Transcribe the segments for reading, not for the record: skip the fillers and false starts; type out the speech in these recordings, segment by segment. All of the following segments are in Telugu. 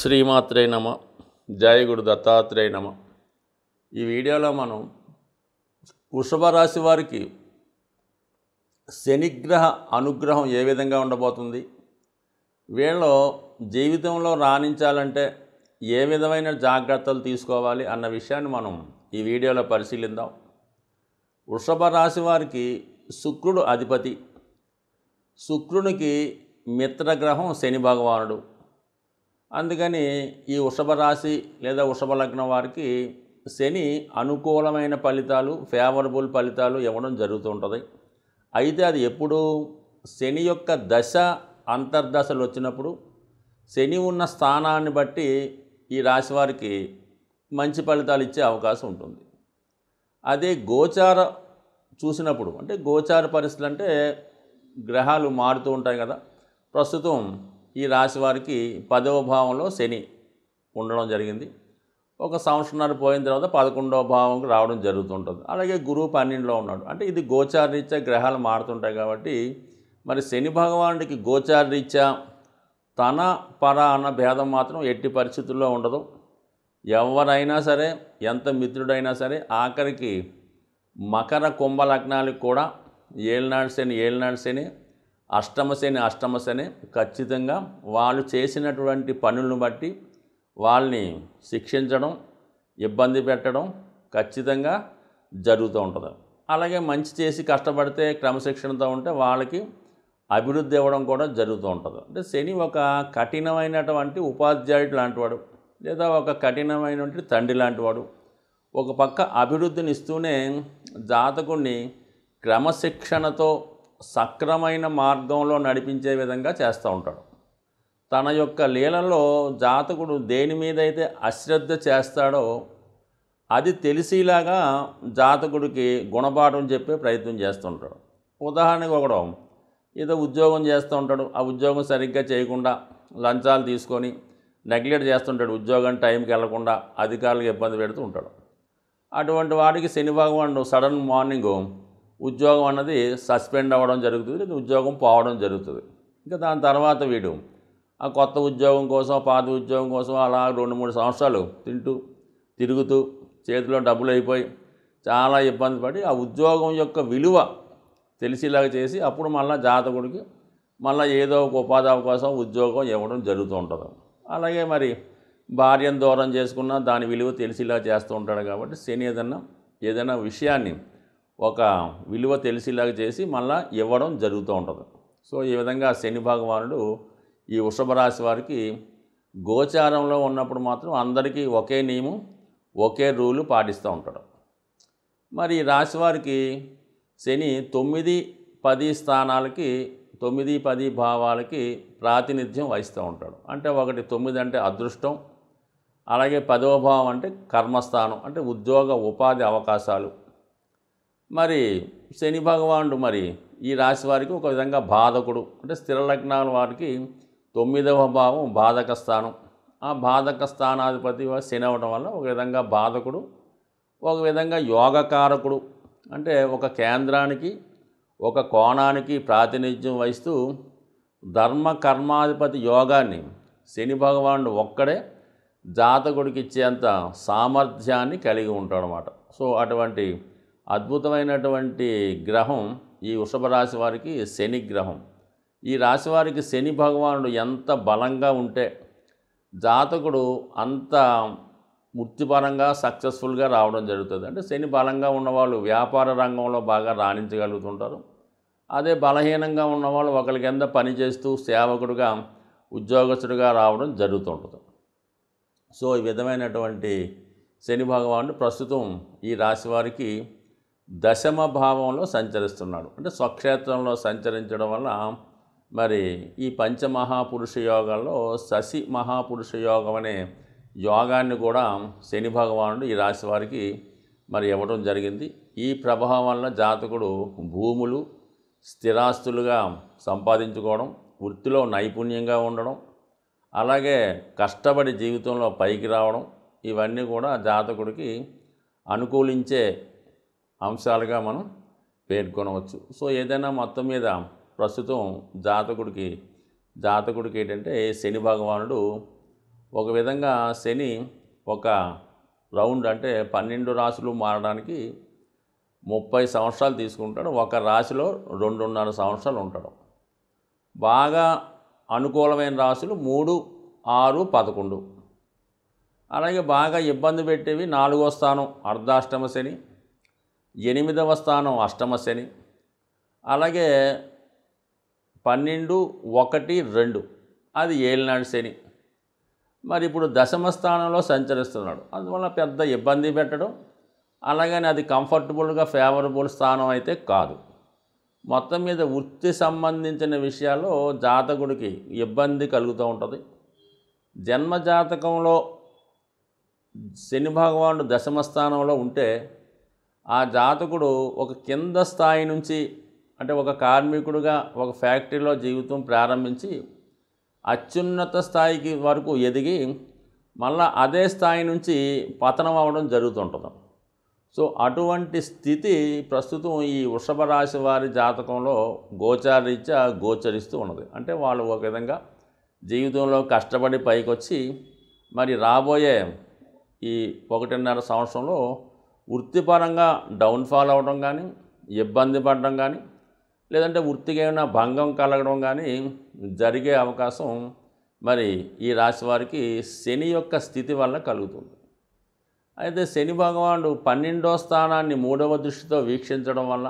శ్రీమాత్రే నమ. జయ గురు దత్తాత్రేయ నమ. ఈ వీడియోలో మనం వృషభ రాశి వారికి శనిగ్రహ అనుగ్రహం ఏ విధంగా ఉండబోతుంది, వీళ్ళు జీవితంలో రాణించాలంటే ఏ విధమైన జాగ్రత్తలు తీసుకోవాలి అన్న విషయాన్ని మనం ఈ వీడియోలో పరిశీలిద్దాం. వృషభ రాశి వారికి శుక్రుడు అధిపతి. శుక్రునికి మిత్రగ్రహం శని భగవానుడు. అందుకని ఈ వృషభ రాశి లేదా వృషభ లగ్నం వారికి శని అనుకూలమైన ఫలితాలు, ఫేవరబుల్ ఫలితాలు ఇవ్వడం జరుగుతూ ఉంటుంది. అయితే అది ఎప్పుడు శని యొక్క దశ అంతర్దశలు వచ్చినప్పుడు శని ఉన్న స్థానాన్ని బట్టి ఈ రాశి వారికి మంచి ఫలితాలు ఇచ్చే అవకాశం ఉంటుంది. అదే గోచార చూసినప్పుడు, అంటే గోచార పరిస్థితులు అంటే గ్రహాలు మారుతూ ఉంటాయి కదా. ప్రస్తుతం ఈ రాశి వారికి 10వ భావంలో శని ఉండడం జరిగింది. ఒక సంవత్సరంన్నర పోయిన తర్వాత 11వ భావంకి రావడం జరుగుతుంటుంది. అలాగే గురువు 12లో ఉన్నాడు. అంటే ఇది గోచార రీత్యా గ్రహాలు మారుతుంటాయి కాబట్టి మరి శని భగవానుడికి గోచార రీత్యా తన పర అన్న భేదం మాత్రం ఎట్టి పరిస్థితుల్లో ఉండదు. ఎవరైనా సరే, ఎంత మిత్రుడైనా సరే, ఆఖరికి మకర కుంభ లగ్నాలకు కూడా ఏలినాడు శని అష్టమ శని ఖచ్చితంగా వాళ్ళు చేసినటువంటి పనులను బట్టి వాళ్ళని శిక్షించడం, ఇబ్బంది పెట్టడం ఖచ్చితంగా జరుగుతూ ఉంటుంది. అలాగే మంచి చేసి కష్టపడితే క్రమశిక్షణతో ఉంటే వాళ్ళకి అభివృద్ధి ఇవ్వడం కూడా జరుగుతూ ఉంటుంది. అంటే శని ఒక కఠినమైనటువంటి ఉపాధ్యాయుడు లాంటివాడు, లేదా ఒక కఠినమైనటువంటి తండ్రి లాంటివాడు. ఒక పక్క అభివృద్ధిని ఇస్తూనే జాతకుడిని క్రమశిక్షణతో సక్రమైన మార్గంలో నడిపించే విధంగా చేస్తూ ఉంటాడు. తన యొక్క లీలలో జాతకుడు దేని మీదైతే అశ్రద్ధ చేస్తాడో అది తెలిసేలాగా జాతకుడికి గుణపాఠం చెప్పే ప్రయత్నం చేస్తుంటాడు. ఉదాహరణకు ఒకడు ఏదో ఉద్యోగం చేస్తూ ఉంటాడు, ఆ ఉద్యోగం సరిగ్గా చేయకుండా లంచాలు తీసుకొని నెగ్లెక్ట్ చేస్తుంటాడు, ఉద్యోగం టైంకి వెళ్లకుండా అధికారులకు ఇబ్బంది పెడుతూ ఉంటాడు. అటువంటి వాడికి శని భగవానుడు సడన్ మార్నింగ్ ఉద్యోగం అన్నది సస్పెండ్ అవ్వడం జరుగుతుంది, లేదా ఉద్యోగం పోవడం జరుగుతుంది. ఇంకా దాని తర్వాత వీడు ఆ కొత్త ఉద్యోగం కోసం, పాత ఉద్యోగం కోసం అలా 2-3 సంవత్సరాలు తిరుగుతూ చేతిలో డబ్బులు అయిపోయి చాలా ఇబ్బంది పడి ఆ ఉద్యోగం యొక్క విలువ తెలిసేలాగా చేసి అప్పుడు మళ్ళీ జాతకుడికి మళ్ళీ ఏదో ఒక ఉపాధి అవకాశం, ఉద్యోగం ఇవ్వడం జరుగుతూ ఉంటుంది. అలాగే మరి భార్యను దూరం చేసుకున్నా దాని విలువ తెలిసేలా చేస్తూ ఉంటాడు. కాబట్టి శని ఏదైనా విషయాన్ని ఒక విలువ తెలిసేలాగా చేసి మళ్ళీ ఇవ్వడం జరుగుతూ ఉంటుంది. సో ఈ విధంగా శని భగవానుడు ఈ వృషభ రాశి వారికి గోచారంలో ఉన్నప్పుడు మాత్రం అందరికీ ఒకే నియమం, ఒకే రూలు పాటిస్తూ ఉంటాడు. మరి ఈ రాశి వారికి శని 9-10 స్థానాలకి, 9-10 భావాలకి ప్రాతినిధ్యం వహిస్తూ ఉంటాడు. అంటే 9 అంటే అదృష్టం, అలాగే 10వ భావం అంటే కర్మస్థానం, అంటే ఉద్యోగ ఉపాధి అవకాశాలు. మరి శని భగవానుడు మరి ఈ రాశి వారికి ఒక విధంగా బాధకుడు. అంటే స్థిర లగ్నాల వారికి 9వ భావం బాధక స్థానం. ఆ బాధక స్థానాధిపతి శని అవ్వడం వల్ల ఒక విధంగా బాధకుడు, ఒక విధంగా యోగకారకుడు. అంటే ఒక కేంద్రానికి, ఒక కోణానికి ప్రాతినిధ్యం వహిస్తూ ధర్మ కర్మాధిపతి యోగాన్ని శని భగవానుడు ఒక్కడే జాతకుడికి ఇచ్చేంత సామర్థ్యాన్ని కలిగి ఉంటాడనమాట. సో అటువంటి అద్భుతమైనటువంటి గ్రహం ఈ వృషభ రాశి వారికి శని గ్రహం. ఈ రాశి వారికి శని భగవానుడు ఎంత బలంగా ఉంటే జాతకుడు అంత వృత్తిపరంగా సక్సెస్ఫుల్గా రావడం జరుగుతుంది. అంటే శని బలంగా ఉన్నవాళ్ళు వ్యాపార రంగంలో బాగా రాణించగలుగుతుంటారు. అదే బలహీనంగా ఉన్నవాళ్ళు ఒకరి కింద పనిచేస్తూ సేవకుడుగా, ఉద్యోగస్తుడిగా రావడం జరుగుతుంటుంది. సో ఈ విధమైనటువంటి శని భగవానుడు ప్రస్తుతం ఈ రాశి వారికి 10వ భావంలో సంచరిస్తున్నాడు. అంటే స్వక్షేత్రంలో సంచరించడం వల్ల మరి ఈ పంచమహాపురుష యోగాల్లో శశి మహాపురుష యోగం అనే యోగాన్ని కూడా శని భగవానుడు ఈ రాశి వారికి మరి ఇవ్వడం జరిగింది. ఈ ప్రభావం వల్ల జాతకుడు భూములు, స్థిరాస్తులుగా సంపాదించుకోవడం, వృత్తిలో నైపుణ్యంగా ఉండడం, అలాగే కష్టపడి జీవితంలో పైకి రావడం, ఇవన్నీ కూడా జాతకుడికి అనుకూలించే అంశాలుగా మనం పేర్కొనవచ్చు. సో ఏదైనా మొత్తం మీద ప్రస్తుతం జాతకుడికి ఏంటంటే శని భగవానుడు ఒక విధంగా శని ఒక రౌండ్ అంటే 12 రాశులు మారడానికి 30 సంవత్సరాలు తీసుకుంటాడు. ఒక రాశిలో 2.5 సంవత్సరాలు ఉంటాడు. బాగా అనుకూలమైన రాశులు 3, 6, 11. అలాగే బాగా ఇబ్బంది పెట్టేవి 4వ స్థానం అర్ధాష్టమ శని, 8వ స్థానం అష్టమ శని, అలాగే 12, 1, 2 అది ఏలినాడు శని. మరి ఇప్పుడు దశమ స్థానంలో సంచరిస్తున్నాడు. అందువల్ల పెద్ద ఇబ్బంది పెట్టడం, అలాగని అది కంఫర్టబుల్గా ఫేవరబుల్ స్థానం అయితే కాదు. మొత్తం మీద వృత్తి సంబంధించిన విషయాల్లో జాతకుడికి ఇబ్బంది కలుగుతూ ఉంటుంది. జన్మజాతకంలో శని భగవానుడు దశమ స్థానంలో ఉంటే ఆ జాతకుడు ఒక కింద స్థాయి నుంచి, అంటే ఒక కార్మికుడిగా ఒక ఫ్యాక్టరీలో జీవితం ప్రారంభించి అత్యున్నత స్థాయికి వరకు ఎదిగి మళ్ళా అదే స్థాయి నుంచి పతనం అవ్వడం జరుగుతుంటుంది. సో అటువంటి స్థితి ప్రస్తుతం ఈ వృషభ రాశి వారి జాతకంలో గోచారరీత్యా గోచరిస్తూ ఉన్నది. అంటే వాళ్ళు ఒక విధంగా జీవితంలో కష్టపడి పైకొచ్చి మరి రాబోయే ఈ 1.5 సంవత్సరంలో వృత్తిపరంగా డౌన్ఫాల్ అవ్వడం కానీ, ఇబ్బంది పడడం కానీ, లేదంటే వృత్తికి ఏమైనా భంగం కలగడం కానీ జరిగే అవకాశం మరి ఈ రాశి వారికి శని యొక్క స్థితి వల్ల కలుగుతుంది. అయితే శని భగవానుడు 12వ స్థానాన్ని 3వ దృష్టితో వీక్షించడం వల్ల,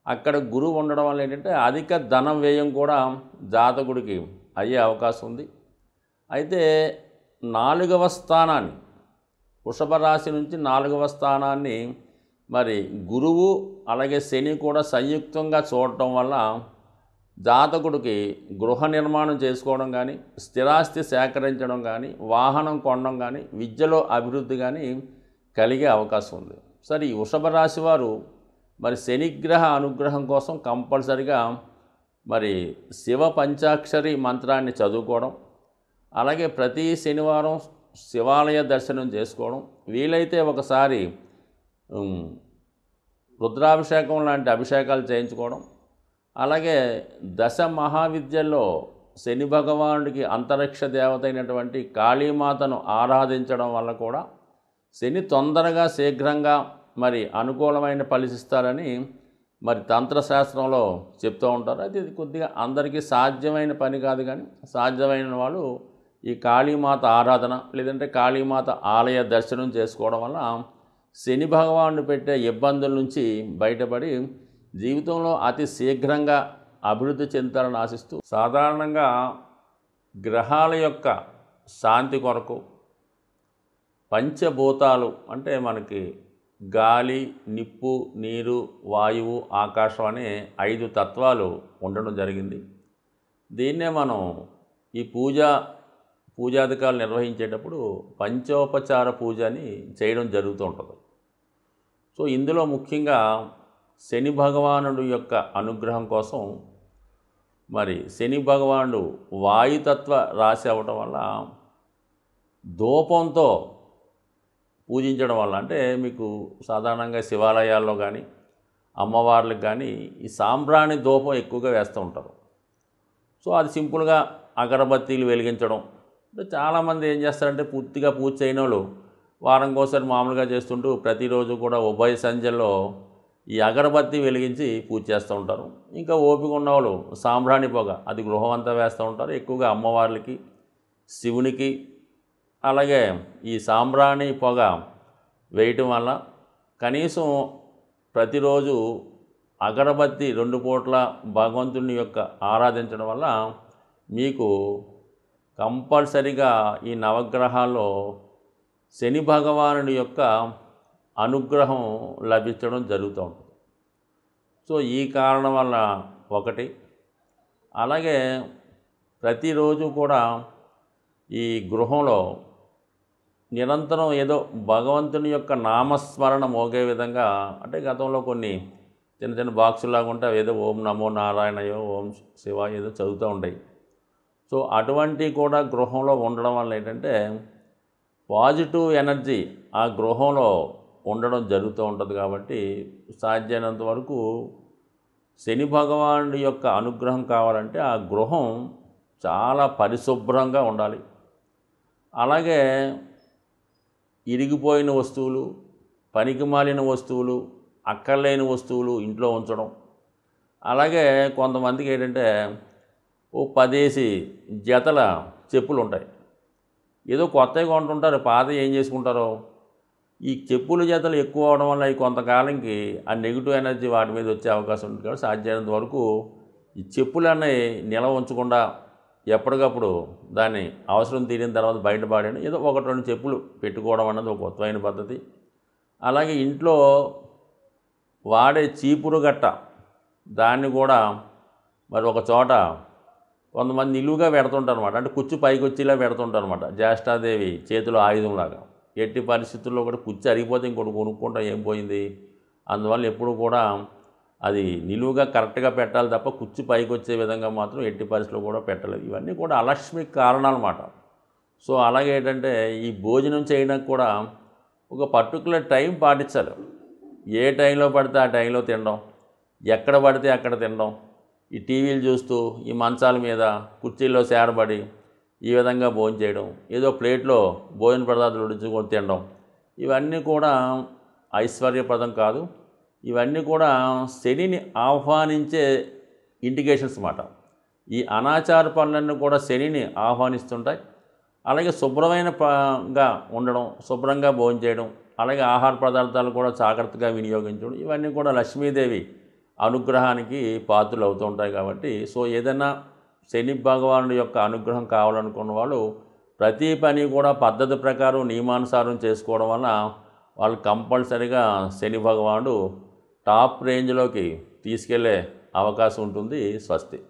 అక్కడ గురువు ఉండడం వల్ల ఏంటంటే అధిక ధనం వ్యయం కూడా జాతకుడికి అయ్యే అవకాశం ఉంది. అయితే 4వ స్థానాన్ని, వృషభ రాశి నుంచి 4వ స్థానాన్ని మరి గురువు అలాగే శని కూడా సంయుక్తంగా చూడటం వల్ల జాతకుడికి గృహ నిర్మాణం చేసుకోవడం కానీ, స్థిరాస్తి సేకరించడం కానీ, వాహనం కొనడం కానీ, విద్యలో అభివృద్ధి కానీ కలిగే అవకాశం ఉంది. సరే, ఈ వృషభ రాశి వారు మరి శనిగ్రహ అనుగ్రహం కోసం కంపల్సరిగా మరి శివ పంచాక్షరి మంత్రాన్ని చదువుకోవడం, అలాగే ప్రతి శనివారం శివాలయ దర్శనం చేసుకోవడం, వీలైతే ఒకసారి రుద్రాభిషేకం లాంటి అభిషేకాలు చేయించుకోవడం, అలాగే దశ మహావిద్యల్లో శని భగవానుడికి అంతరిక్ష దేవత అయినటువంటి కాళీమాతను ఆరాధించడం వల్ల కూడా శని తొందరగా శీఘ్రంగా మరి అనుకూలమైన ఫలిస్తారని మరి తంత్రశాస్త్రంలో చెప్తూ ఉంటారు. అయితే ఇది కొద్దిగా అందరికీ సాధ్యమైన పని కాదు, కానీ సాధ్యమైన వాళ్ళు ఈ కాళీమాత ఆరాధన లేదంటే కాళీమాత ఆలయ దర్శనం చేసుకోవడం వల్ల శని భగవానుడు పెట్టే ఇబ్బందుల నుంచి బయటపడి జీవితంలో అతి శీఘ్రంగా అభివృద్ధి చెందాలని ఆశిస్తూ, సాధారణంగా గ్రహాల యొక్క శాంతి కొరకు పంచభూతాలు అంటే మనకి గాలి, నిప్పు, నీరు, వాయువు, ఆకాశం అనే 5 తత్వాలు ఉండడం జరిగింది. దీన్నే మనం ఈ పూజాధికారులు నిర్వహించేటప్పుడు పంచోపచార పూజ అని చేయడం జరుగుతూ ఉంటుంది. సో ఇందులో ముఖ్యంగా శని భగవానుడు యొక్క అనుగ్రహం కోసం మరి శని భగవానుడు వాయుతత్వ రాశి అవ్వటం వల్ల ధూపంతో పూజించడం వల్ల, అంటే మీకు సాధారణంగా శివాలయాల్లో కానీ అమ్మవార్లకు కానీ ఈ సాంబ్రాణి ధూపం ఎక్కువగా వేస్తూ ఉంటారు. సో అది సింపుల్గా అగరబత్తీలు వెలిగించడం. చాలామంది ఏం చేస్తారంటే పూర్తిగా పూజ చేయని వాళ్ళు వారంకోసారి మామూలుగా చేస్తుంటూ ప్రతిరోజు కూడా ఉభయ సంధ్యల్లో ఈ అగరబత్తి వెలిగించి పూజ చేస్తూ ఉంటారు. ఇంకా ఓపిక ఉన్నవాళ్ళు సాంబ్రాణి పొగ అది గృహం అంతా వేస్తూ ఉంటారు. ఎక్కువగా అమ్మవార్లకి, శివునికి, అలాగే ఈ సాంబ్రాణి పొగ వేయటం వల్ల కనీసం ప్రతిరోజు అగరబత్తి 2 పూట్ల భగవంతుని యొక్క ఆరాధించడం వల్ల మీకు కంపల్సరిగా ఈ నవగ్రహాల్లో శని భగవానుడి యొక్క అనుగ్రహం లభించడం జరుగుతూ ఉంటుంది. సో ఈ కారణం వల్ల ఒకటి, అలాగే ప్రతిరోజు కూడా ఈ గృహంలో నిరంతరం ఏదో భగవంతుని యొక్క నామస్మరణ మోగే విధంగా, అంటే గతంలో కొన్ని చిన్న చిన్న బాక్సులాగా ఉంటే ఏదో ఓం నమో నారాయణయో, ఓం శివ ఏదో చదువుతూ ఉంటాయి. సో అటువంటి కూడా గృహంలో ఉండడం వల్ల ఏంటంటే పాజిటివ్ ఎనర్జీ ఆ గృహంలో ఉండడం జరుగుతూ ఉంటుంది. కాబట్టి సాధ్యమైనంత వరకు శని భగవానుడి యొక్క అనుగ్రహం కావాలంటే ఆ గృహం చాలా పరిశుభ్రంగా ఉండాలి. అలాగే ఇరిగిపోయిన వస్తువులు, పనికిమాలిన వస్తువులు, అక్కర్లేని వస్తువులు ఇంట్లో ఉంచడం. అలాగే కొంతమందికి ఏంటంటే ఓ 10 జతల చెప్పులు ఉంటాయి. ఏదో కొత్తవి కొంటుంటారు, పాతవి ఏం చేసుకుంటారో. ఈ చెప్పుల జతలు ఎక్కువ అవడం వల్ల ఈ కొంతకాలంకి ఆ నెగిటివ్ ఎనర్జీ వాటి మీద వచ్చే అవకాశం ఉంటుంది. కాబట్టి సాధ్యమైనంత వరకు ఈ చెప్పులన్నీ నిల్వ ఉంచకుండా ఎప్పటికప్పుడు దాన్ని అవసరం తీరిన తర్వాత బయటపడేయండి. ఏదో 1-2 చెప్పులు పెట్టుకోవడం అన్నది ఒక కొత్తమైన పద్ధతి. అలాగే ఇంట్లో వాడే చీపురు గట్ట దాన్ని కూడా మరి ఒక చోట కొంతమంది నిలువుగా పెడుతుంటారు అనమాట. అంటే కుచ్చు పైకి వచ్చేలా పెడుతుంటారు అనమాట. జ్యేష్ఠాదేవి చేతిలో ఆయుధంలాగా. ఎట్టి పరిస్థితుల్లో కూడా కుచ్చు అరిగిపోతే ఇంకోటి కొనుక్కుంటాం, ఏం పోయింది. అందువల్ల ఎప్పుడు కూడా అది నిలువుగా కరెక్ట్గా పెట్టాలి తప్ప కుచ్చు పైకి వచ్చే విధంగా మాత్రం ఎట్టి పరిస్థితుల్లో కూడా పెట్టలేదు. ఇవన్నీ కూడా అలక్ష్మికి కారణాలు అన్నమాట. సో అలాగే ఏంటంటే ఈ భోజనం చేయడానికి కూడా ఒక పర్టికులర్ టైం పాటించాలి. ఏ టైంలో పడితే ఆ టైంలో తినడం, ఎక్కడ పడితే అక్కడ తినడం, ఈ టీవీలు చూస్తూ ఈ మంచాల మీద కుర్చీల్లో సేరబడి ఈ విధంగా భోజనం చేయడం, ఏదో ప్లేట్లో భోజన పదార్థాలు ఉడించుకొని తినడం, ఇవన్నీ కూడా ఐశ్వర్యప్రదం కాదు. ఇవన్నీ కూడా శనిని ఆహ్వానించే ఇండికేషన్స్ అన్నమాట. ఈ అనాచార పనులన్నీ కూడా శనిని ఆహ్వానిస్తుంటాయి. అలాగే శుభ్రమైనగా ఉండడం, శుభ్రంగా భోజనం చేయడం, అలాగే ఆహార పదార్థాలు కూడా జాగ్రత్తగా వినియోగించడం, ఇవన్నీ కూడా లక్ష్మీదేవి అనుగ్రహానికి పాత్రలు అవుతూ ఉంటాయి. కాబట్టి సో ఏదైనా శని భగవానుడి యొక్క అనుగ్రహం కావాలనుకున్న వాళ్ళు ప్రతి పని కూడా పద్ధతి ప్రకారం నియమానుసారం చేసుకోవడం వల్ల వాళ్ళు కంపల్సరీగా శని భగవానుడు టాప్ రేంజ్లోకి తీసుకెళ్లే అవకాశం ఉంటుంది. స్వస్తి.